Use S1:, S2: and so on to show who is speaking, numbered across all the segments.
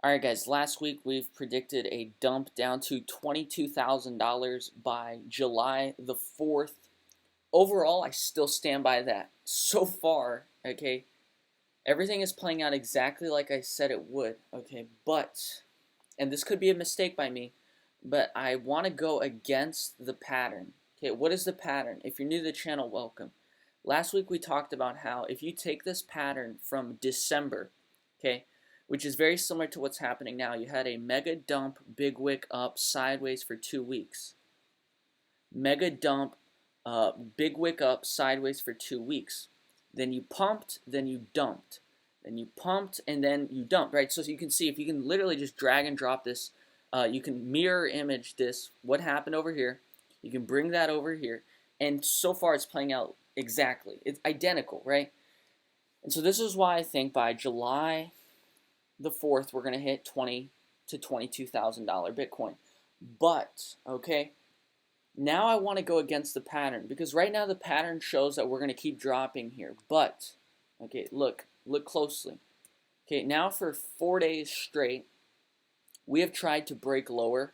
S1: Alright guys, last week we've predicted a dump down to $22,000 by July the 4th. Overall, I still stand by that. So far, okay, everything is playing out exactly like I said it would, okay, but, and this could be a mistake by me, but I want to go against the pattern. Okay, what is the pattern? If you're new to the channel, welcome. Last week we talked about how if you take this pattern from December, okay, which is very similar to what's happening now. You had a mega dump, big wick up, sideways for 2 weeks. Mega dump, big wick up, sideways for 2 weeks. Then you pumped, then you dumped. Then you pumped, and then you dumped, right? So you can see, if you can literally just drag and drop this, you can mirror image this, what happened over here. You can bring that over here. And so far it's playing out exactly. It's identical, right? And so this is why I think by July the 4th, we're going to hit $20,000 to $22,000 Bitcoin. But, okay, now I want to go against the pattern, because right now the pattern shows that we're going to keep dropping here. But, okay, look closely. Okay, now for 4 days straight, we have tried to break lower.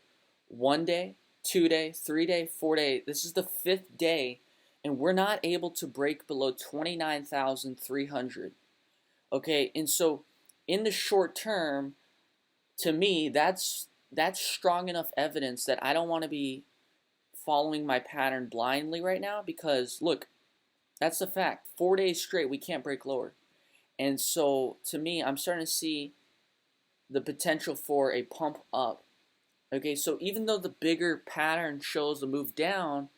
S1: 1 day, 2 day, 3 day, 4 day. This is the 5th day, and we're not able to break below 29,300. Okay, and so in the short term, to me, that's strong enough evidence that I don't want to be following my pattern blindly right now, because look, that's the fact. 4 days straight, we can't break lower. And so to me, I'm starting to see the potential for a pump up. Okay, so even though the bigger pattern shows the move down,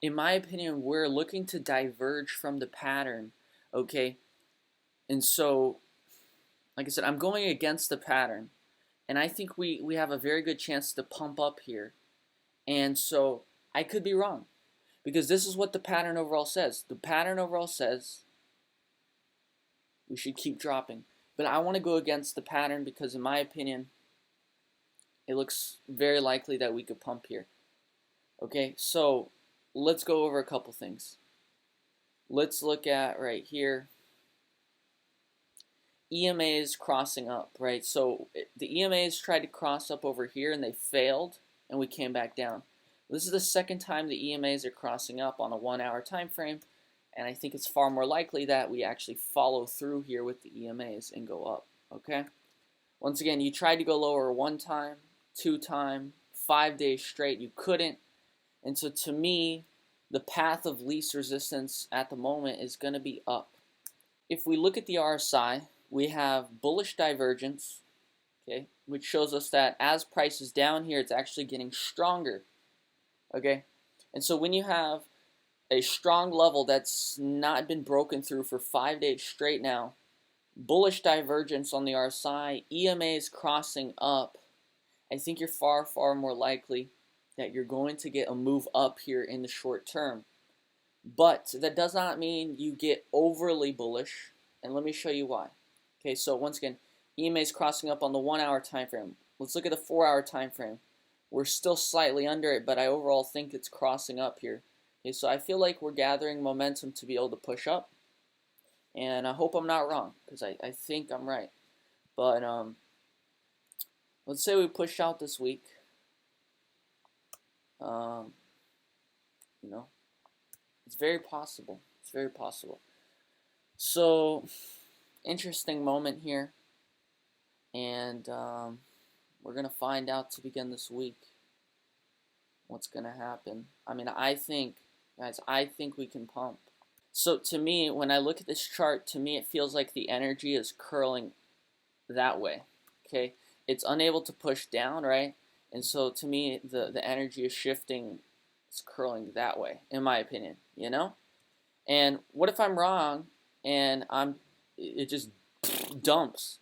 S1: in my opinion, we're looking to diverge from the pattern. Okay, and so, like I said, I'm going against the pattern, and I think we have a very good chance to pump up here. And so I could be wrong, because this is what the pattern overall says. The pattern overall says we should keep dropping. But I want to go against the pattern, because in my opinion, it looks very likely that we could pump here. Okay, so let's go over a couple things. Let's look at right here. EMAs crossing up, right? So the EMAs tried to cross up over here and they failed, and we came back down. This is the second time the EMAs are crossing up on a 1 hour time frame, and I think it's far more likely that we actually follow through here with the EMAs and go up, okay? Once again, you tried to go lower 1 time, 2 times, 5 days straight, you couldn't. And so to me, the path of least resistance at the moment is going to be up. If we look at the RSI, we have bullish divergence, okay, which shows us that as price is down here, it's actually getting stronger, okay? And so when you have a strong level that's not been broken through for 5 days straight now, bullish divergence on the RSI, EMAs crossing up, I think you're far, far more likely that you're going to get a move up here in the short term. But that does not mean you get overly bullish, and let me show you why. Okay, so once again, EMA is crossing up on the 1 hour time frame. Let's look at the 4 hour time frame. We're still slightly under it, but I overall think it's crossing up here. Okay, so I feel like we're gathering momentum to be able to push up, and I hope I'm not wrong, because I think I'm right. But let's say we push out this week. You know, it's very possible. It's very possible. So, interesting moment here, and we're gonna find out to begin this week what's gonna happen. I mean, I think, guys, I think we can pump. So to me, when I look at this chart, to me it feels like the energy is curling that way. Okay, it's unable to push down, right? And so to me, the energy is shifting, it's curling that way, in my opinion, you know? And what if I'm wrong and it just dumps?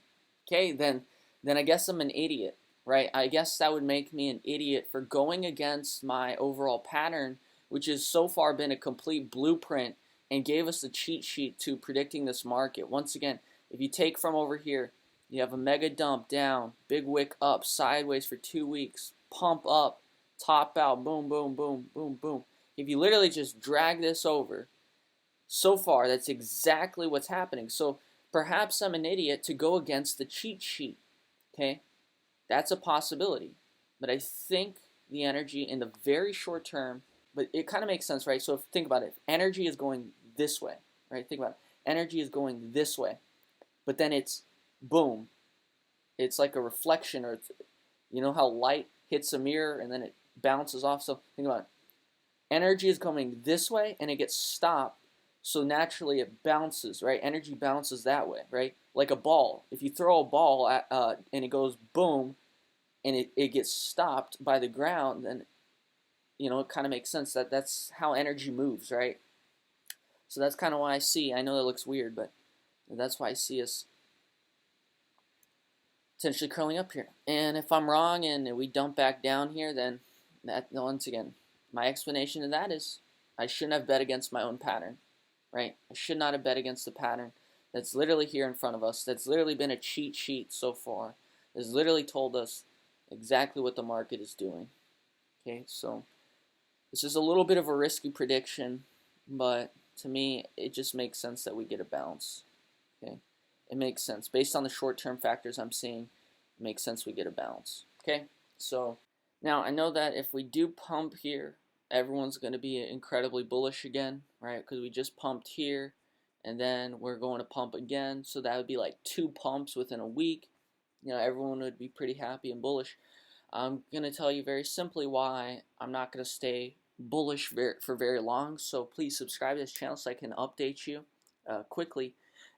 S1: Okay, then I guess I'm an idiot, right? I guess that would make me an idiot for going against my overall pattern, which has so far been a complete blueprint and gave us the cheat sheet to predicting this market. Once again, if you take from over here, you have a mega dump down, big wick up, sideways for 2 weeks, pump up, top out, boom, boom, boom, boom, boom. If you literally just drag this over, so far, that's exactly what's happening. So perhaps I'm an idiot to go against the cheat sheet, okay? That's a possibility. But I think the energy in the very short term, but it kind of makes sense, right? So if, think about it. If energy is going this way, right? Think about it. Energy is going this way, but then it's boom. It's like a reflection, or it's, you know how light hits a mirror and then it bounces off. So think about it. Energy is coming this way and it gets stopped. So naturally it bounces, right? Energy bounces that way, right? Like a ball. If you throw a ball at, and it goes boom, and it gets stopped by the ground, then it kind of makes sense that that's how energy moves, right? So that's kind of why I know that looks weird, but that's why I see us potentially curling up here. And if I'm wrong and we dump back down here, then that, once again, my explanation to that is I shouldn't have bet against my own pattern, right? I should not have bet against the pattern that's literally here in front of us, that's literally been a cheat sheet so far, has literally told us exactly what the market is doing. Okay, so this is a little bit of a risky prediction, but to me, it just makes sense that we get a bounce. Okay, it makes sense based on the short-term factors I'm seeing. It makes sense we get a bounce. Okay, so now I know that if we do pump here, everyone's going to be incredibly bullish again, right? Because we just pumped here, and then we're going to pump again. So that would be like 2 pumps within a week. Everyone would be pretty happy and bullish. I'm going to tell you very simply why I'm not going to stay bullish for very long. So please subscribe to this channel so I can update you quickly.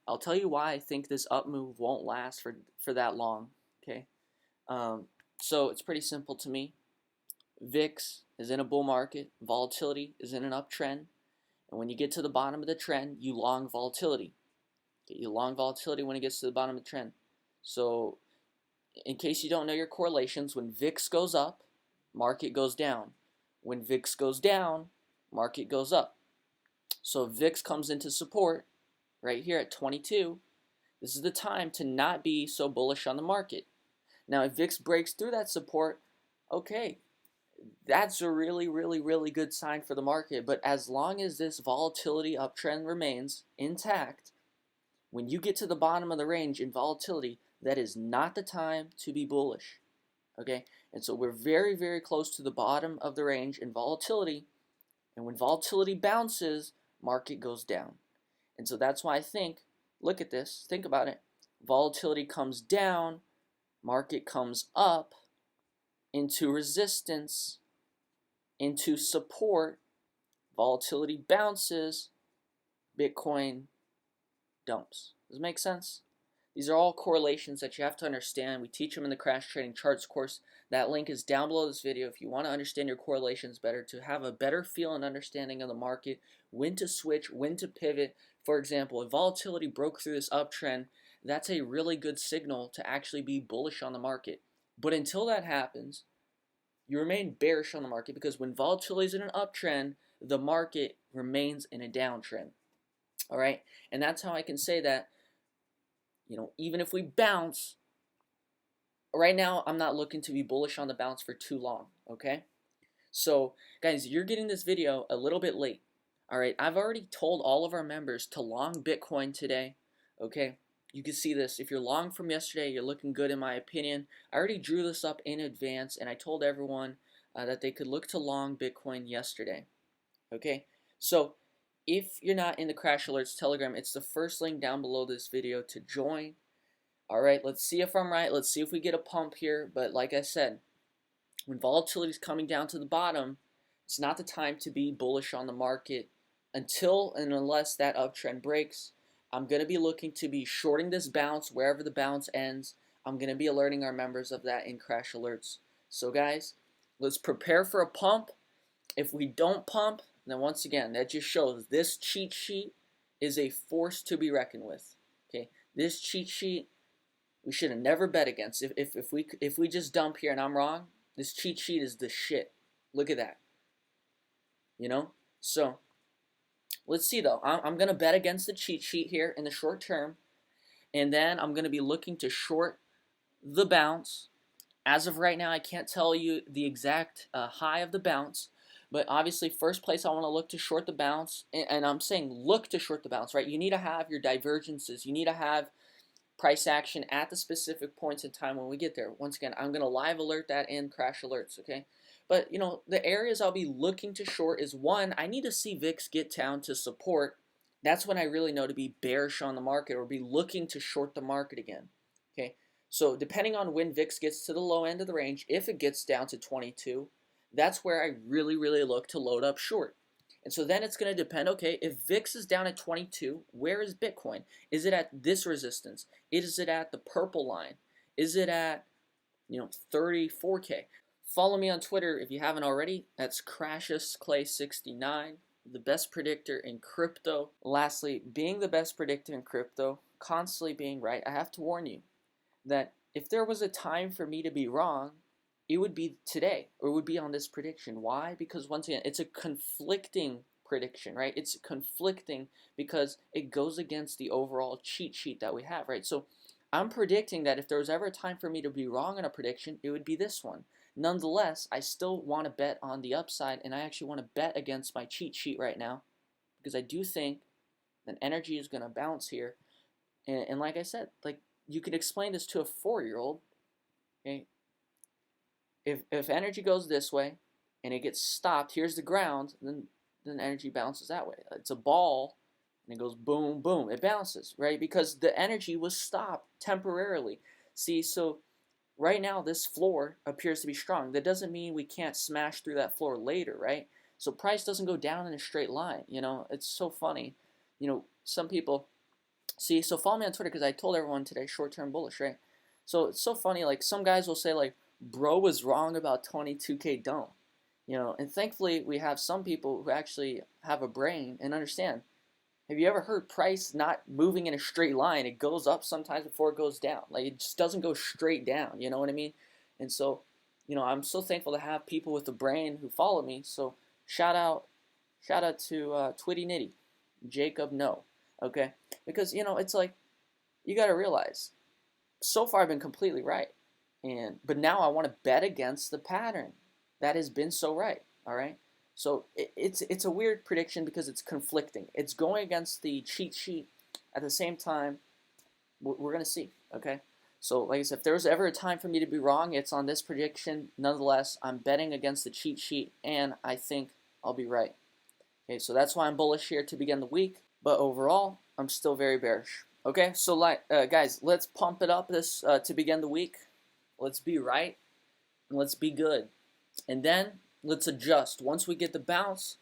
S1: I'll tell you why I think this up move won't last for that long. Okay, so it's pretty simple to me. VIX is in a bull market. Volatility is in an uptrend. And when you get to the bottom of the trend, you long volatility. Okay, you long volatility when it gets to the bottom of the trend. So in case you don't know your correlations, when VIX goes up, market goes down. When VIX goes down, market goes up. So if VIX comes into support right here at 22, this is the time to not be so bullish on the market. Now, if VIX breaks through that support, okay, that's a really, really, really good sign for the market. But as long as this volatility uptrend remains intact, when you get to the bottom of the range in volatility, that is not the time to be bullish. Okay, and so we're very, very close to the bottom of the range in volatility, and when volatility bounces, market goes down. And so that's why I think, look at this, think about it, volatility comes down, market comes up into resistance, into support, volatility bounces, Bitcoin dumps. Does it make sense? These are all correlations that you have to understand. We teach them in the Crash Trading Charts course. That link is down below this video if you want to understand your correlations better, to have a better feel and understanding of the market, when to switch, when to pivot. For example, if volatility broke through this uptrend, that's a really good signal to actually be bullish on the market. But until that happens, you remain bearish on the market, because when volatility is in an uptrend, the market remains in a downtrend. All right? And that's how I can say that, even if we bounce, right now I'm not looking to be bullish on the bounce for too long, okay? So, guys, you're getting this video a little bit late. All right, I've already told all of our members to long Bitcoin today, okay? You can see this. If you're long from yesterday, you're looking good in my opinion. I already drew this up in advance, and I told everyone that they could look to long Bitcoin yesterday, okay? So, if you're not in the Crash Alerts Telegram, it's the first link down below this video to join. All right, let's see if I'm right. Let's see if we get a pump here. But like I said, when volatility is coming down to the bottom, it's not the time to be bullish on the market until and unless that uptrend breaks. I'm going to be looking to be shorting this bounce wherever the bounce ends. I'm going to be alerting our members of that in Crash Alerts. So guys, let's prepare for a pump. If we don't pump, then once again, that just shows this cheat sheet is a force to be reckoned with. Okay, this cheat sheet we should have never bet against. If we just dump here and I'm wrong, this cheat sheet is the shit. Look at that. So let's see though. I'm gonna bet against the cheat sheet here in the short term, and then I'm gonna be looking to short the bounce. As of right now, I can't tell you the exact high of the bounce, but obviously first place I want to look to short the bounce, and I'm saying look to short the bounce, right? You need to have your divergences. You need to have price action at the specific points in time when we get there. Once again, I'm going to live alert that in crash alerts, okay? But, the areas I'll be looking to short is, one, I need to see VIX get down to support. That's when I really know to be bearish on the market or be looking to short the market again, okay? So depending on when VIX gets to the low end of the range, if it gets down to 22, that's where I really, really look to load up short. And so then it's going to depend, okay, if VIX is down at 22, where is Bitcoin? Is it at this resistance? Is it at the purple line? Is it at, 34K? Follow me on Twitter if you haven't already. That's CrashusClay69, the best predictor in crypto. Lastly, being the best predictor in crypto, constantly being right, I have to warn you that if there was a time for me to be wrong, it would be today, or it would be on this prediction. Why? Because once again, it's a conflicting prediction, right? It's conflicting because it goes against the overall cheat sheet that we have, right? So I'm predicting that if there was ever a time for me to be wrong on a prediction, it would be this one. Nonetheless, I still want to bet on the upside, and I actually want to bet against my cheat sheet right now because I do think that energy is going to bounce here. And like I said, like, you could explain this to a 4-year-old, okay? If energy goes this way and it gets stopped, here's the ground, then energy bounces that way. It's a ball and it goes boom, boom. It bounces, right? Because the energy was stopped temporarily. See, so right now this floor appears to be strong. That doesn't mean we can't smash through that floor later, right? So price doesn't go down in a straight line. It's so funny. Some people, see, so follow me on Twitter because I told everyone today short-term bullish, right? So it's so funny, like some guys will say like, bro was wrong about 22K dome. And thankfully we have some people who actually have a brain and understand. Have you ever heard price not moving in a straight line? It goes up sometimes before it goes down. Like, it just doesn't go straight down, you know what I mean? And so, I'm so thankful to have people with a brain who follow me. So shout out to Twitty Nitty, Jacob No, okay? Because, it's like, you got to realize, so far I've been completely right. But now I want to bet against the pattern that has been so right, all right? So it's a weird prediction because it's conflicting. It's going against the cheat sheet. At the same time, we're going to see, okay? So like I said, if there was ever a time for me to be wrong, it's on this prediction. Nonetheless, I'm betting against the cheat sheet, and I think I'll be right. Okay, so that's why I'm bullish here to begin the week. But overall, I'm still very bearish. Okay, so guys, let's pump it up this to begin the week. Let's be right, and let's be good. And then let's adjust. Once we get the bounce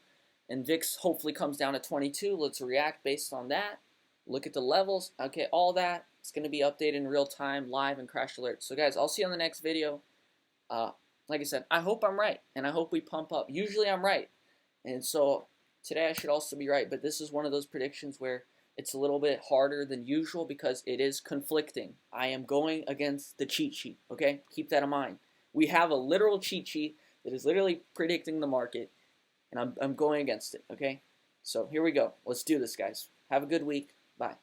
S1: and VIX hopefully comes down to 22, let's react based on that. Look at the levels. Okay, all that. It's going to be updated in real time, live, and crash alerts. So guys, I'll see you on the next video. Like I said, I hope I'm right, and I hope we pump up. Usually I'm right, and so today I should also be right, but this is one of those predictions where it's a little bit harder than usual because it is conflicting. I am going against the cheat sheet, okay? Keep that in mind. We have a literal cheat sheet that is literally predicting the market, and I'm going against it, okay? So here we go. Let's do this, guys. Have a good week. Bye.